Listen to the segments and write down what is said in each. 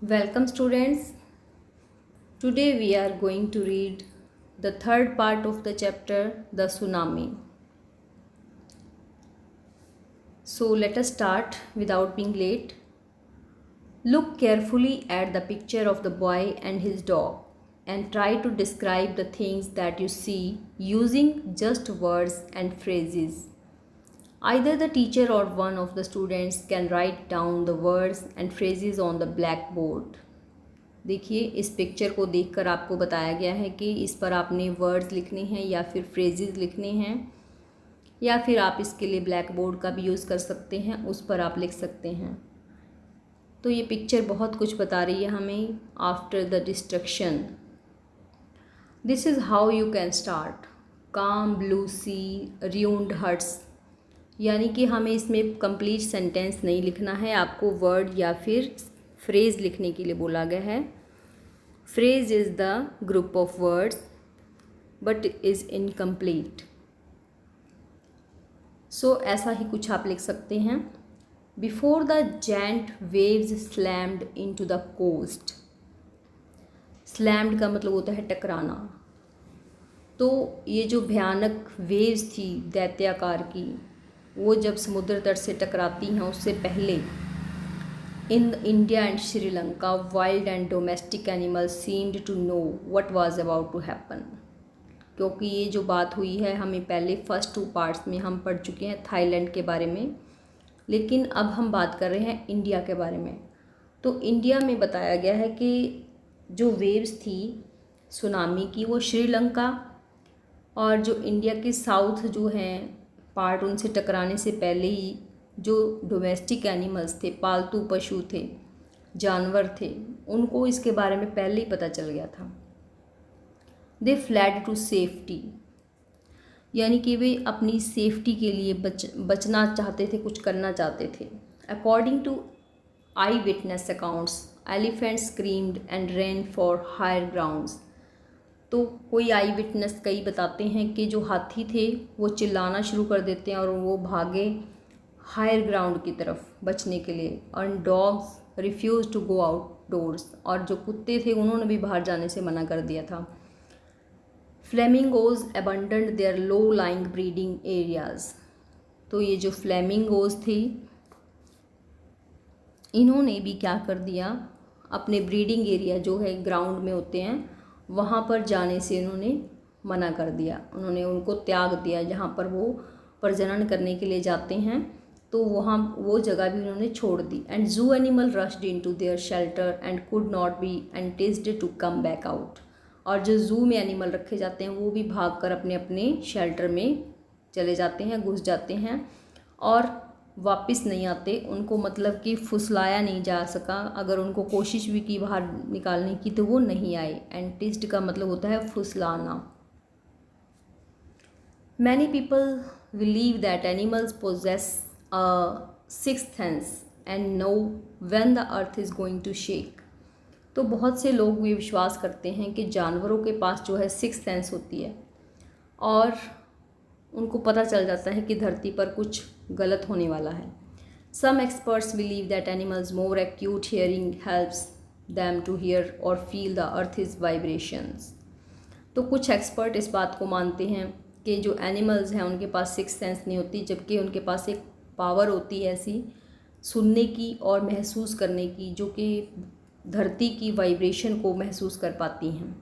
Welcome, students. Today we are going to read the third part of the chapter, the tsunami. So let us start without being late. Look carefully at the picture of the boy and his dog and try to describe the things that you see using just words and phrases. Either the teacher or one of the students can write down the words and phrases on the blackboard. देखिए, इस picture को देखकर आपको बताया गया है कि इस पर आपने वर्ड्स लिखने हैं या फिर फ्रेजेस लिखने हैं, या फिर आप इसके लिए ब्लैक बोर्ड का भी यूज़ कर सकते हैं, उस पर आप लिख सकते हैं। तो ये पिक्चर बहुत कुछ बता रही है हमें। After the destruction, this is how you can start. काम ब्लू सी ruined हट्स, यानी कि हमें इसमें कंप्लीट सेंटेंस नहीं लिखना है, आपको वर्ड या फिर फ्रेज़ लिखने के लिए बोला गया है। Phrase is the group of words but is incomplete. So ऐसा ही कुछ आप लिख सकते हैं। Before the giant waves slammed into the coast. Slammed का मतलब होता है टकराना। तो ये जो भयानक वेव्स थी दैत्याकार की, वो जब समुद्र तट से टकराती हैं उससे पहले in India and Sri Lanka wild and domestic animals seemed to know what was about to happen. क्योंकि ये जो बात हुई है हमें पहले फर्स्ट 2 पार्ट्स में हम पढ़ चुके हैं थाईलैंड के बारे में, लेकिन अब हम बात कर रहे हैं इंडिया के बारे में। तो इंडिया में बताया गया है कि जो वेव्स थी सुनामी की वो श्रीलंका और जो इंडिया के साउथ जो हैं पार्ट, उनसे टकराने से पहले ही जो डोमेस्टिक एनिमल्स थे, पालतू पशु थे, जानवर थे, उनको इसके बारे में पहले ही पता चल गया था। दे फ्लैड टू सेफ्टी, यानी कि वे अपनी सेफ्टी के लिए बचना चाहते थे, कुछ करना चाहते थे। According to eyewitness accounts elephant screamed and ran for higher grounds. तो कोई आई विटनेस कई बताते हैं कि जो हाथी थे वो चिल्लाना शुरू कर देते हैं और वो भागे हायर ग्राउंड की तरफ बचने के लिए। और dogs refuse to go outdoors, और जो कुत्ते थे उन्होंने भी बाहर जाने से मना कर दिया था। Flamingos abandoned their low lying breeding areas. तो ये जो फ्लेमिंगोज थी इन्होंने भी क्या कर दिया, अपने ब्रीडिंग एरिया जो है ग्राउंड में होते हैं वहाँ पर जाने से इन्होंने मना कर दिया, उन्होंने उनको त्याग दिया। जहाँ पर वो प्रजनन करने के लिए जाते हैं तो वहाँ वो जगह भी उन्होंने छोड़ दी। And zoo animal rushed into their shelter and could not be enticed to come back out. और जो जू में एनिमल रखे जाते हैं वो भी भागकर अपने अपने शेल्टर में चले जाते हैं, घुस जाते हैं और वापस नहीं आते। उनको मतलब कि फुसलाया नहीं जा सका, अगर उनको कोशिश भी की बाहर निकालने की तो वो नहीं आए। एंटिस्ड का मतलब होता है फुसलाना। Many people believe that animals possess sixth sense and know when the earth is going to shake. तो बहुत से लोग ये विश्वास करते हैं कि जानवरों के पास जो है सिक्स्थ सेंस होती है और उनको पता चल जाता है कि धरती पर कुछ गलत होने वाला है। Some experts believe that animals more acute hearing helps them to hear और feel the earth is vibrations. तो कुछ एक्सपर्ट इस बात को मानते हैं कि जो एनिमल्स हैं उनके पास सिक्स्थ सेंस नहीं होती, जबकि उनके पास एक पावर होती है ऐसी सुनने की और महसूस करने की, जो कि धरती की वाइब्रेशन को महसूस कर पाती हैं।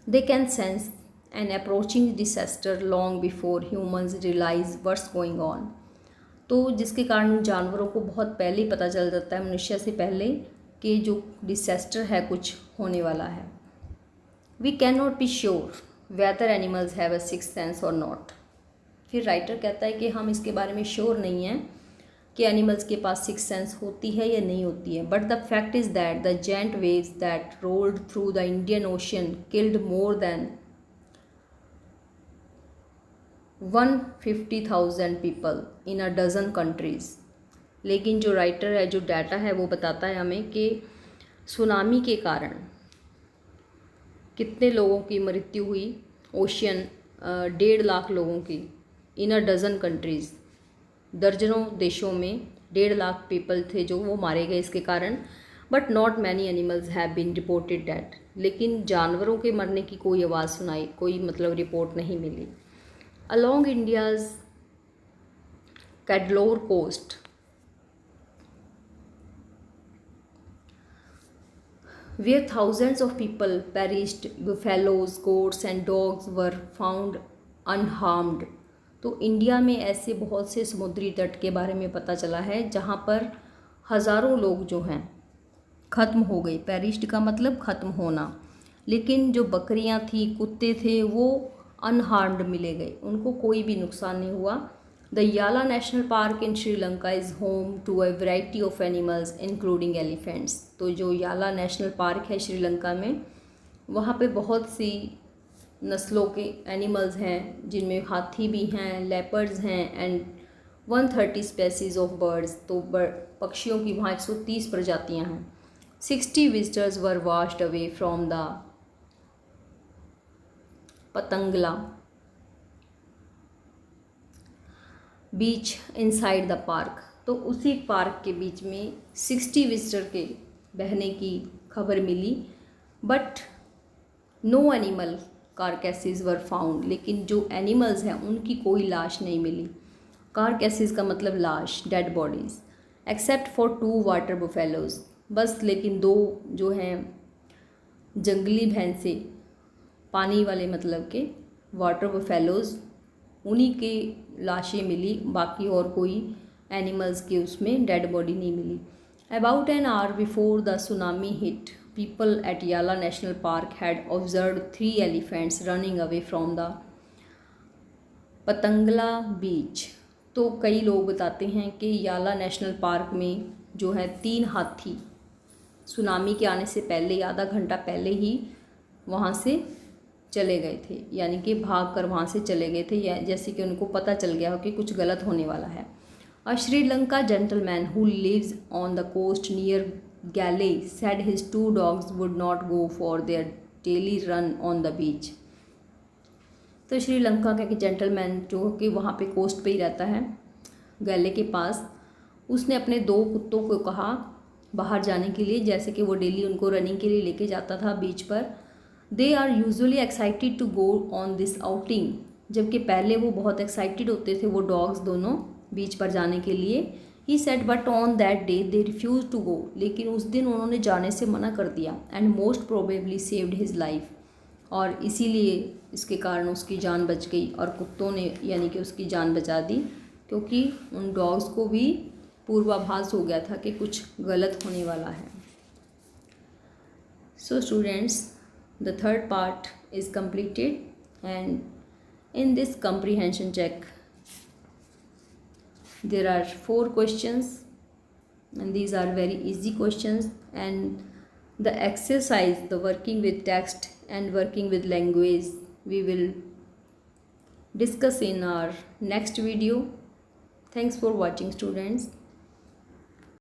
They can sense an approaching disaster long before humans realise what's going on. तो जिसके कारण जानवरों को बहुत पहले ही पता चल जाता है, मनुष्य से पहले, कि जो डिसास्टर है कुछ होने वाला है। We can not be sure whether animals have a sixth sense और नॉट। फिर राइटर कहता है कि हम इसके बारे में श्योर नहीं हैं कि एनिमल्स के पास सिक्स्थ सेंस होती है या नहीं होती है। But the fact is that the giant waves that rolled through the Indian Ocean killed more than 150,000 people in a dozen countries. लेकिन जो राइटर है, जो डाटा है, वो बताता है हमें कि सुनामी के कारण कितने लोगों की मृत्यु हुई। ओशियन 1.5 लाख लोगों की, इन अ डजन कंट्रीज़, दर्जनों देशों में 1.5 लाख पीपल थे जो वो मारे गए इसके कारण। But not many animals have been reported that, लेकिन जानवरों के मरने की कोई आवाज़ सुनाई, कोई मतलब रिपोर्ट नहीं मिली। Along India's Cuddalore coast where thousands of people perished, buffaloes, goats and dogs were found unharmed। तो इंडिया में ऐसे बहुत से समुद्री तट के बारे में पता चला है जहाँ पर हज़ारों लोग जो हैं ख़त्म हो गए। पेरिश्ड का मतलब ख़त्म होना, लेकिन जो बकरियाँ थी, कुत्ते थे, वो अनहार्म्ड मिले गए, उनको कोई भी नुकसान नहीं हुआ। The Yala national park in Sri Lanka is home to a variety of animals including elephants. तो जो याला नेशनल पार्क है श्रीलंका में, वहाँ पे बहुत सी नस्लों के एनिमल्स हैं, जिनमें हाथी भी हैं, लेपर्ड्स हैं एंड 130 स्पेसीज ऑफ बर्ड्स। तो पक्षियों की वहाँ 130 प्रजातियाँ हैं। 60 visitors were washed away from the Patanangala beach inside the park. तो उसी पार्क के बीच में 60 विजिटर के बहने की खबर मिली, but no animal carcasses were found. लेकिन जो एनिमल्स हैं उनकी कोई लाश नहीं मिली। कारकैसेस का मतलब लाश, dead bodies. Except for 2 water buffaloes, बस लेकिन 2 जो हैं जंगली भैंसे, पानी वाले मतलब के वाटर बुफेलोज, उन्हीं के लाशें मिली, बाकी और कोई एनिमल्स के उसमें डेड बॉडी नहीं मिली। About an hour before the tsunami hit, people at Yala national park had observe 3 elephants running away from the Patanangala beach. तो कई लोग बताते हैं कि याला नेशनल पार्क में जो है 3 हाथी सुनामी के आने से पहले, आधा घंटा पहले ही वहाँ से चले गए थे, यानी कि भाग कर वहाँ से चले गए थे, या जैसे कि उनको पता चल गया हो कि कुछ गलत होने वाला है। A Sri Lanka gentleman who lives on the coast near Galle said his 2 dogs would not go for their daily run on the beach. तो श्रीलंका का एक जेंटलमैन जो कि वहाँ पे कोस्ट पे ही रहता है, गैले के पास, उसने अपने 2 कुत्तों को कहा बाहर जाने के लिए, जैसे कि वो डेली उनको रनिंग के लिए लेके जाता था बीच पर। They are usually excited to go on this outing, जबकि पहले वो बहुत एक्साइटेड होते थे वो डॉग्स दोनों बीच पर जाने के लिए। He said but on that day they refuse to go, लेकिन उस दिन उन्होंने जाने से मना कर दिया। And most probably saved his life, और इसीलिए इसके कारण उसकी जान बच गई, और कुत्तों ने यानी कि उसकी जान बचा दी, क्योंकि उन डॉग्स को भी पूर्वाभास हो गया था कि कुछ गलत होने वाला है। So students, the 3rd part is completed, and in this comprehension check there are 4 questions, and these are very easy questions, and the exercise, the working with text and working with language, we will discuss in our next video. Thanks for watching, students.